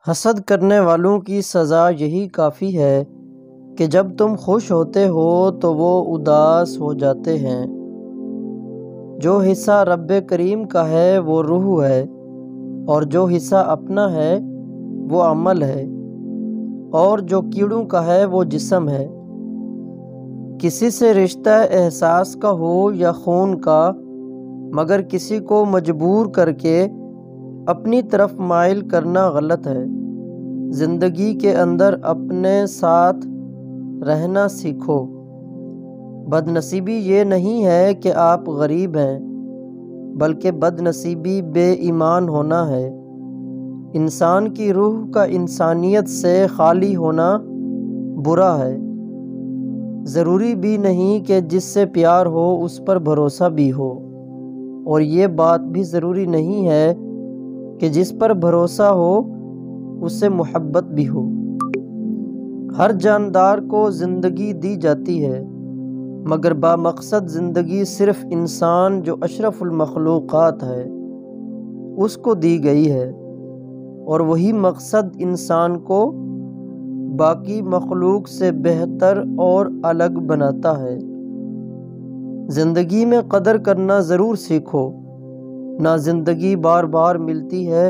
حسد کرنے والوں کی سزا یہی کافی ہے کہ جب تم خوش ہوتے ہو تو وہ اداس ہو جاتے ہیں۔ جو حصہ رب کریم کا ہے وہ روح ہے، اور جو حصہ اپنا ہے وہ عمل ہے، اور جو کیڑوں کا ہے وہ جسم ہے۔ کسی سے رشتہ احساس کا ہو یا خون کا، مگر کسی کو مجبور کر کے اپنی طرف مائل کرنا غلط ہے۔ زندگی کے اندر اپنے ساتھ رہنا سیکھو۔ بد نصیبی یہ نہیں ہے کہ آپ غریب ہیں، بلکہ بد نصیبی بے ایمان ہونا ہے۔ انسان کی روح کا انسانیت سے خالی ہونا برا ہے۔ ضروری بھی نہیں کہ جس سے پیار ہو اس پر بھروسہ بھی ہو، اور یہ بات بھی ضروری نہیں ہے کہ جس پر بھروسہ ہو اس سے محبت بھی ہو۔ ہر جاندار کو زندگی دی جاتی ہے، مگر بامقصد زندگی صرف انسان جو اشرف المخلوقات ہے اس کو دی گئی ہے، اور وہی مقصد انسان کو باقی مخلوق سے بہتر اور الگ بناتا ہے۔ زندگی میں قدر کرنا ضرور سیکھو۔ نہ زندگی بار بار ملتی ہے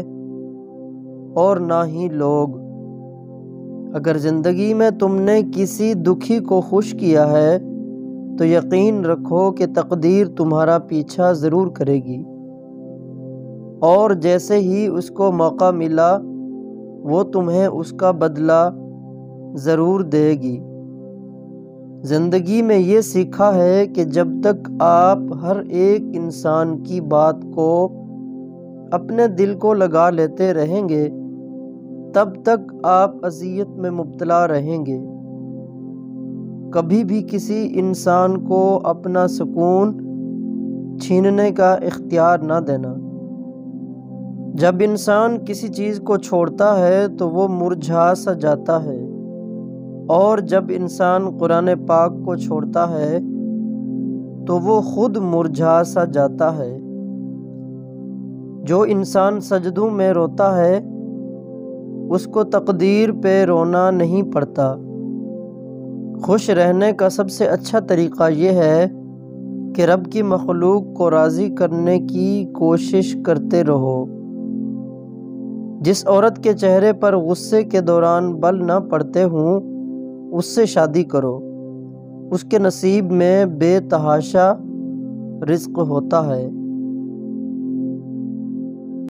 اور نہ ہی لوگ۔ اگر زندگی میں تم نے کسی دکھی کو خوش کیا ہے تو یقین رکھو کہ تقدیر تمہارا پیچھا ضرور کرے گی، اور جیسے ہی اس کو موقع ملا وہ تمہیں اس کا بدلہ ضرور دے گی۔ زندگی میں یہ سیکھا ہے کہ جب تک آپ ہر ایک انسان کی بات کو اپنے دل کو لگا لیتے رہیں گے تب تک آپ اذیت میں مبتلا رہیں گے۔ کبھی بھی کسی انسان کو اپنا سکون چھیننے کا اختیار نہ دینا۔ جب انسان کسی چیز کو چھوڑتا ہے تو وہ مرجھا سا جاتا ہے، اور جب انسان قرآن پاک کو چھوڑتا ہے تو وہ خود مرجھا سا جاتا ہے۔ جو انسان سجدوں میں روتا ہے اس کو تقدیر پہ رونا نہیں پڑتا۔ خوش رہنے کا سب سے اچھا طریقہ یہ ہے کہ رب کی مخلوق کو راضی کرنے کی کوشش کرتے رہو۔ جس عورت کے چہرے پر غصے کے دوران بل نہ پڑتے ہوں اس سے شادی کرو، اس کے نصیب میں بے تحاشا رزق ہوتا ہے۔